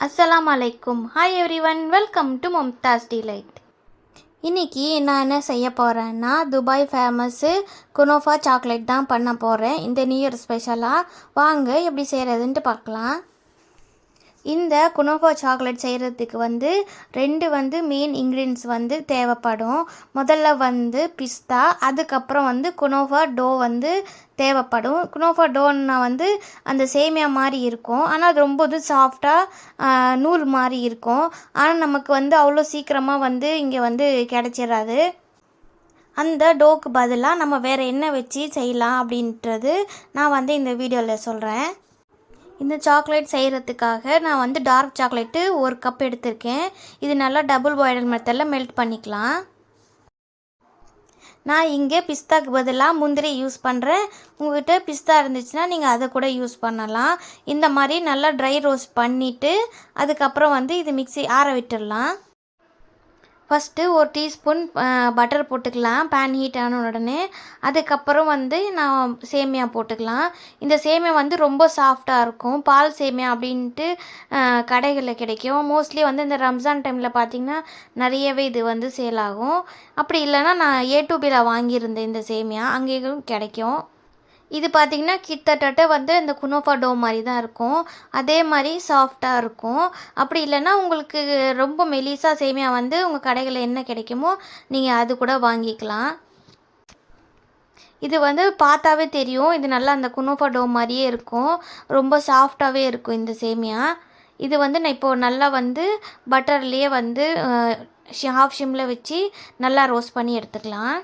அஸ்ஸலாமு அலைக்கும். Hi everyone, welcome to Mumtaz delight. இன்றைக்கி நான் என்ன செய்ய போகிறேன்னா, துபாய் ஃபேமஸ்ஸு குனோஃபா சாக்லேட் தான் பண்ண போகிறேன் இந்த நியூ இயர் ஸ்பெஷலாக. வாங்க எப்படி செய்கிறதுன்ட்டு பார்க்கலாம். இந்த குனோஃபா சாக்லேட் செய்கிறதுக்கு ரெண்டு மெயின் இன்க்ரீடியன்ட்ஸ் தேவைப்படும். முதல்ல பிஸ்தா, அதுக்கப்புறம் குனோஃபா டோ தேவைப்படும். குனோஃபா டோன்னா அந்த சேமியா மாதிரி இருக்கும், ஆனால் அது ரொம்ப சாஃப்டாக நூல் மாதிரி இருக்கும். ஆனால் நமக்கு அவ்வளோ சீக்கிரமாக இங்கே கிடச்சிடாது. அந்த டோக்கு பதிலாக நம்ம வேறு என்ன வச்சு செய்யலாம் அப்படின்றது நான் இந்த வீடியோவில் சொல்கிறேன். இந்த சாக்லேட் செய்கிறதுக்காக நான் டார்க் சாக்லேட்டு 1 கப் எடுத்திருக்கேன். இது நல்லா டபுள் பாயிலர் மெத்தடில் மெல்ட் பண்ணிக்கலாம். நான் இங்கே பிஸ்தாக்கு பதிலாக முந்திரி யூஸ் பண்ணுறேன். உங்கள்கிட்ட பிஸ்தா இருந்துச்சுன்னா நீங்கள் அதை கூட யூஸ் பண்ணலாம். இந்த மாதிரி நல்லா ட்ரை ரோஸ்ட் பண்ணிவிட்டு அதுக்கப்புறம் இது மிக்ஸி ஆற விட்டுடலாம். ஃபஸ்ட்டு 1 டீஸ்பூன் பட்டர் போட்டுக்கலாம் பேன் ஹீட் ஆன உடனே. அதுக்கப்புறம் நான் சேமியா போட்டுக்கலாம். இந்த சேமியா ரொம்ப சாஃப்டாக இருக்கும். பால் சேமியா அப்படின்ட்டு கடைகளில் கிடைக்கும். மோஸ்ட்லி இந்த ரம்ஜான் டைமில் பார்த்திங்கன்னா நிறையவே இது சேல் ஆகும். அப்படி இல்லைன்னா நான் A2Bல வாங்கியிருந்தேன் இந்த சேமியா, அங்கேயும் கிடைக்கும். இது பார்த்திங்கன்னா கிட்டத்தட்ட இந்த குனோஃபா டோ மாதிரி தான் இருக்கும். அதே மாதிரி சாஃப்டாக இருக்கும். அப்படி இல்லைன்னா உங்களுக்கு ரொம்ப மெலிசா சேமியா உங்கள் கடைகளில் என்ன கிடைக்குமோ நீங்கள் அது கூட வாங்கிக்கலாம். இது பார்த்தாவே தெரியும், இது நல்லா அந்த குனோஃபா டோ மாதிரியே இருக்கும். ரொம்ப சாஃப்டாகவே இருக்கும் இந்த சேமியா. இது நான் இப்போது நல்லா பட்டர்லேயே ஹாஃப் ஷிம்மில் வச்சு நல்லா ரோஸ்ட் பண்ணி எடுத்துக்கலாம்.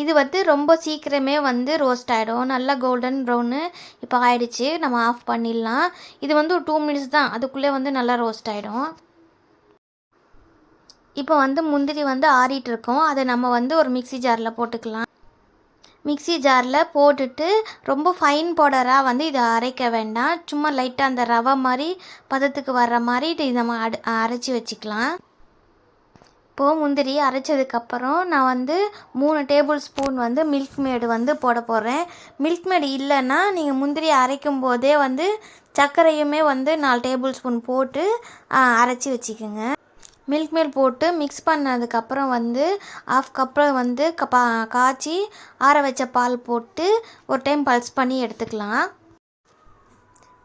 இது ரொம்ப சீக்கிரமே ரோஸ்ட் ஆகிடும். நல்லா கோல்டன் ப்ரௌனு இப்போ ஆகிடுச்சு. நம்ம ஆஃப் பண்ணிடலாம். இது ஒரு 2 மினிட்ஸ் தான், அதுக்குள்ளே நல்லா ரோஸ்ட் ஆகிடும். இப்போ முந்திரி ஆறிட்டுருக்கோம். அதை நம்ம ஒரு மிக்ஸி ஜாரில் போட்டுக்கலாம். மிக்ஸி ஜாரில் போட்டுட்டு ரொம்ப ஃபைன் பவுடராக இதை அரைக்க வேண்டாம். சும்மா லைட்டாக அந்த ரவை மாதிரி பதத்துக்கு வர்ற மாதிரி இதை நம்ம அரைச்சி வச்சுக்கலாம். இப்போது முந்திரி அரைச்சதுக்கப்புறம் நான் 3 டேபிள் ஸ்பூன் மில்க் மேடு போட போகிறேன். மில்க் மேடு இல்லைன்னா நீங்கள் முந்திரி அரைக்கும் போதே சர்க்கரையுமே 4 டேபிள் ஸ்பூன் போட்டு அரைச்சி வச்சுக்கோங்க. மில்க் மேட் போட்டு மிக்ஸ் பண்ணதுக்கப்புறம் ஆஃப் கப்பில் காய்ச்சி ஆற வச்ச பால் போட்டு ஒரு டைம் பல்ஸ் பண்ணி எடுத்துக்கலாம்.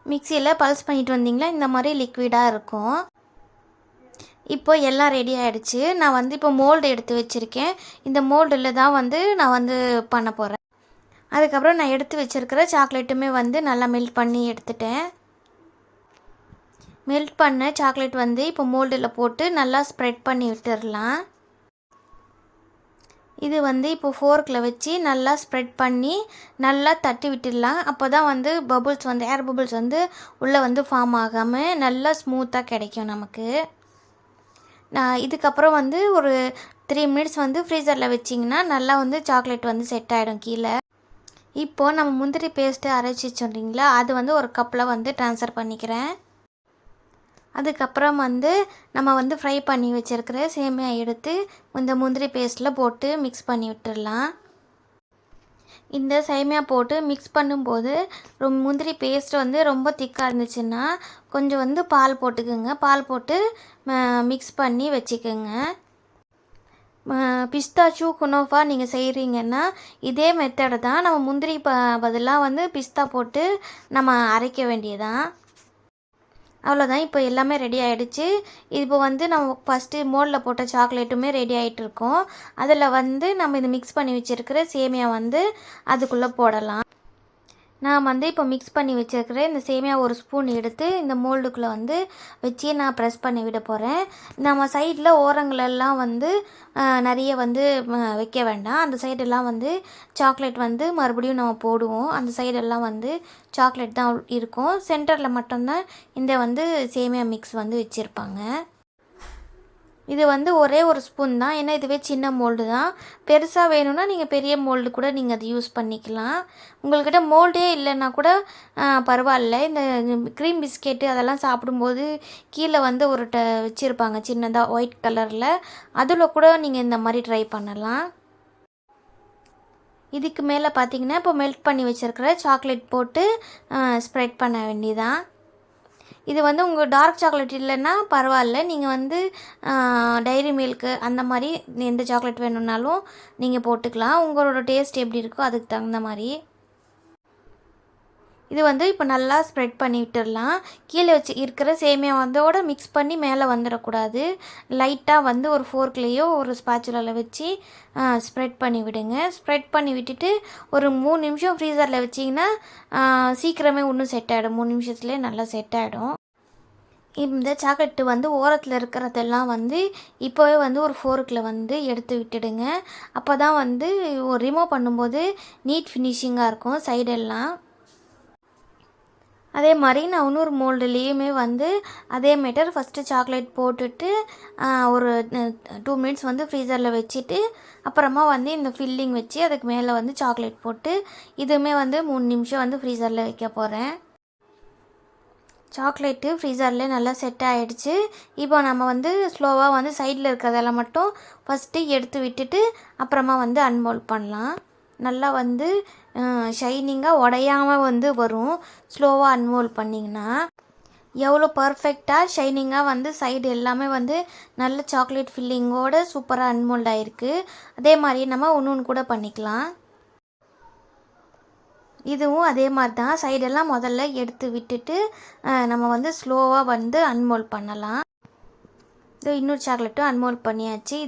மிக்சியில் பல்ஸ் பண்ணிட்டு வந்தீங்களா இந்த மாதிரி லிக்விடாக இருக்கும். இப்போ எல்லாம் ரெடி ஆகிடுச்சு. நான் இப்போ மோல்டு எடுத்து வச்சுருக்கேன். இந்த மோல்டில் தான் நான் பண்ண போகிறேன். அதுக்கப்புறம் நான் எடுத்து வச்சுருக்கிற சாக்லேட்டுமே நல்லா மெல்ட் பண்ணி எடுத்துட்டேன். மெல்ட் பண்ண சாக்லேட் இப்போ மோல்டில் போட்டு நல்லா ஸ்ப்ரெட் பண்ணி விட்டுடலாம். இது இப்போ ஃபோர்க்கில் வச்சு நல்லா ஸ்ப்ரெட் பண்ணி நல்லா தட்டி விட்டுடலாம். அப்போ தான் பபுள்ஸ் ஏர் பபுள்ஸ் உள்ளே ஃபார்ம் ஆகாமல் நல்லா ஸ்மூத்தாக கிடைக்கும் நமக்கு. நான் இதுக்கப்புறம் ஒரு 3 மினிட்ஸ் ஃப்ரீசரில் வச்சிங்கன்னா நல்லா சாக்லேட் செட் ஆகிடும் கீழே. இப்போது நம்ம முந்திரி பேஸ்ட்டு அரைச்சி வச்சோங்களா, அது ஒரு கப்பில் ட்ரான்ஸ்ஃபர் பண்ணிக்கிறேன். அதுக்கப்புறம் நம்ம ஃப்ரை பண்ணி வச்சுருக்கிற சேமியா எடுத்து இந்த முந்திரி பேஸ்ட்டில் போட்டு மிக்ஸ் பண்ணி விட்டுடலாம். இந்த சேமியா போட்டு மிக்ஸ் பண்ணும்போது முந்திரி பேஸ்ட் ரொம்ப திக்காக இருந்துச்சுன்னா கொஞ்சம் பால் போட்டுக்குங்க. பால் போட்டு மிக்ஸ் பண்ணி வச்சுக்கோங்க. பிஸ்தாச்சு குனோஃபா நீங்கள் செய்கிறீங்கன்னா இதே மெத்தடு தான். நம்ம முந்திரி பதிலாக பிஸ்தா போட்டு நம்ம அரைக்க வேண்டியதான். அவ்வளோதான். இப்போ எல்லாமே ரெடி ஆகிடுச்சு. இப்போ நம்ம ஃபஸ்ட்டு மோல்டில் போட்ட சாக்லேட்டுமே ரெடி ஆகிட்டுருக்கோம். அதில் நம்ம இது மிக்ஸ் பண்ணி வச்சுருக்கிற சேமியா அதுக்குள்ளே போடலாம். நான் இப்போ மிக்ஸ் பண்ணி வச்சுருக்கிற இந்த சேமியா 1 ஸ்பூன் எடுத்து இந்த மோல்டுக்குள்ளே வச்சு நான் ப்ரெஸ் பண்ணி விட போகிறேன். நம்ம சைடில் ஓரங்களெல்லாம் நிறைய வைக்க வேண்டாம். அந்த சைடெல்லாம் சாக்லேட் மறுபடியும் நம்ம போடுவோம். அந்த சைடெல்லாம் சாக்லேட் தான் இருக்கும். சென்டரில் மட்டும்தான் இந்த சேமியா மிக்ஸ் வச்சுருப்பாங்க. இது ஒரே 1 ஸ்பூன் தான், ஏன்னா இதுவே சின்ன மோல்டு தான். பெருசாக வேணும்னா நீங்கள் பெரிய மோல்டு கூட நீங்கள் அதை யூஸ் பண்ணிக்கலாம். உங்கள்கிட்ட மோல்டே இல்லைன்னா கூட பரவாயில்ல. இந்த க்ரீம் பிஸ்கெட்டு அதெல்லாம் சாப்பிடும்போது கீழே ஒரு வச்சுருப்பாங்க சின்னதாக ஒயிட் கலரில், அதில் கூட நீங்கள் இந்த மாதிரி ட்ரை பண்ணலாம். இதுக்கு மேலே பார்த்தீங்கன்னா இப்போ மெல்ட் பண்ணி வச்சுருக்கிற சாக்லேட் போட்டு ஸ்ப்ரெட் பண்ண வேண்டியதான். இது வந்து உங்கள் டார்க் சாக்லேட் இல்லைன்னா பரவாயில்ல, நீங்கள் வந்து டைரி மில்க்கு அந்த மாதிரி எந்த சாக்லேட் வேணும்னாலும் நீங்கள் போட்டுக்கலாம். உங்களோட டேஸ்ட் எப்படி இருக்கோ அதுக்கு தகுந்த மாதிரி. இது வந்து இப்போ நல்லா ஸ்ப்ரெட் பண்ணி விட்டுடலாம். கீழே வச்சு இருக்கிற சேமியா வந்தோட மிக்ஸ் பண்ணி மேலே வந்துடக்கூடாது. லைட்டாக வந்து ஒரு ஃபோர்க்லேயோ ஒரு ஸ்பாச்சுலாவில் வச்சு ஸ்ப்ரெட் பண்ணி விடுங்க. ஸ்ப்ரெட் பண்ணி விட்டுட்டு ஒரு 3 நிமிஷம் ஃப்ரீசரில் வச்சிங்கன்னா சீக்கிரமே இன்னும் செட் ஆகிடும். 3 நிமிஷத்துலேயே நல்லா செட் ஆகிடும். இந்த சாக்லேட்டு வந்து ஓரத்தில் இருக்கிறதெல்லாம் வந்து இப்போவே வந்து ஒரு ஃபோர்க்கில் வந்து எடுத்து விட்டுடுங்க. அப்போ தான் வந்து ரிமூவ் பண்ணும்போது நீட் ஃபினிஷிங்காக இருக்கும் சைடெல்லாம். அதே மாதிரி நான் இன்னொரு மோல்டுலேயுமே வந்து அதே மேட்டர் ஃபஸ்ட்டு சாக்லேட் போட்டுட்டு ஒரு 2 மினிட்ஸ் வந்து ஃப்ரீசரில் வச்சுட்டு அப்புறமா வந்து இந்த ஃபில்லிங் வச்சு அதுக்கு மேலே வந்து சாக்லேட் போட்டு இதுவுமே வந்து 3 நிமிஷம் வந்து ஃப்ரீசரில் வைக்க போகிறேன். சாக்லேட்டு ஃப்ரீசரில் நல்லா செட் ஆகிடுச்சு. இப்போ நம்ம வந்து ஸ்லோவாக வந்து சைடில் இருக்கிறதெல்லாம் மட்டும் ஃபஸ்ட்டு எடுத்து விட்டுட்டு அப்புறமா வந்து அன்மோல்ட் பண்ணலாம். நல்லா வந்து ஷைனிங்காக உடையாமல் வந்து வரும் ஸ்லோவாக அன்மோல்ட் பண்ணிங்கன்னா. எவ்வளோ பர்ஃபெக்டாக ஷைனிங்காக வந்து சைடு எல்லாமே வந்து நல்ல சாக்லேட் ஃபில்லிங்கோடு சூப்பராக அன்மோல்ட் ஆகிருக்கு. அதே மாதிரி நம்ம ஒன்று கூட பண்ணிக்கலாம். இதுவும் அதே மாதிரி தான் சைடெல்லாம் முதல்ல எடுத்து விட்டுட்டு நம்ம வந்து ஸ்லோவாக வந்து அன்மோல்ட் பண்ணலாம். இது இன்னொரு சாக்லேட்டும் அன்மோல்ட் பண்ணியாச்சு.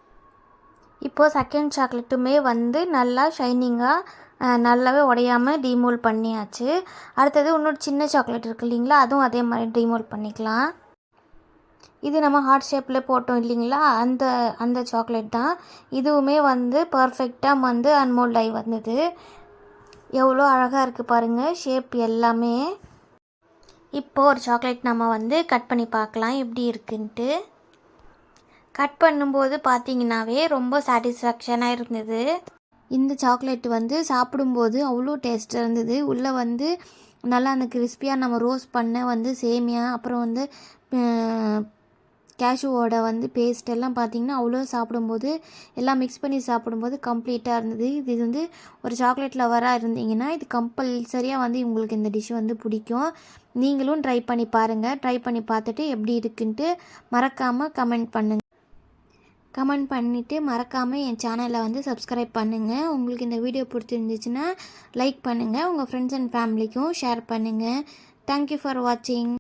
இப்போது செகண்ட் சாக்லேட்டுமே வந்து நல்லா ஷைனிங்காக நல்லாவே உடையாமல் டீமோல்ட் பண்ணியாச்சு. அடுத்தது இன்னொரு சின்ன சாக்லேட் இருக்குது இல்லைங்களா, அதுவும் அதே மாதிரி டீமோல்ட் பண்ணிக்கலாம். இது நம்ம ஹார்ட் ஷேப்பில் போட்டோம் இல்லைங்களா, அந்த சாக்லேட் தான். இதுவுமே வந்து பர்ஃபெக்டாக வந்து அன்மோல்ட் ஆகி வந்தது. எவ்வளோ அழகாக இருக்குது பாருங்கள் ஷேப் எல்லாமே. இப்போது ஒரு சாக்லேட் நம்ம வந்து கட் பண்ணி பார்க்கலாம் எப்படி இருக்குன்ட்டு. கட் பண்ணும்போது பார்த்தீங்கன்னாவே ரொம்ப சாட்டிஸ்ஃபேக்ஷனாக இருந்தது. இந்த சாக்லேட் வந்து சாப்பிடும்போது அவ்வளோ டேஸ்ட்டாக இருந்தது. உள்ளே வந்து நல்லா அந்த கிறிஸ்பியாக நம்ம ரோஸ்ட் பண்ண வந்து சேமியா அப்புறம் வந்து கேஷ்யூவோட வந்து பேஸ்ட் எல்லாம் பார்த்திங்கன்னா அவ்வளோ சாப்பிடும்போது எல்லாம் மிக்ஸ் பண்ணி சாப்பிடும்போது கம்ப்ளீட்டாக இருந்தது. இது வந்து ஒரு சாக்லேட் லவராக இருந்தீங்கன்னா இது கம்பல்சரியாக வந்து உங்களுக்கு இந்த டிஷ் வந்து பிடிக்கும். நீங்களும் ட்ரை பண்ணி பாருங்கள். ட்ரை பண்ணி பார்த்துட்டு எப்படி இருக்குன்ட்டு மறக்காமல் கமெண்ட் பண்ணிவிட்டு மறக்காமல் என் சேனலை வந்து சப்ஸ்கிரைப் பண்ணுங்கள். உங்களுக்கு இந்த வீடியோ பிடிச்சிருந்துச்சுன்னா லைக் பண்ணுங்கள். உங்கள் ஃப்ரெண்ட்ஸ் அண்ட் ஃபேமிலிக்கும் ஷேர் பண்ணுங்கள். தேங்க்யூ ஃபார் வாட்சிங்.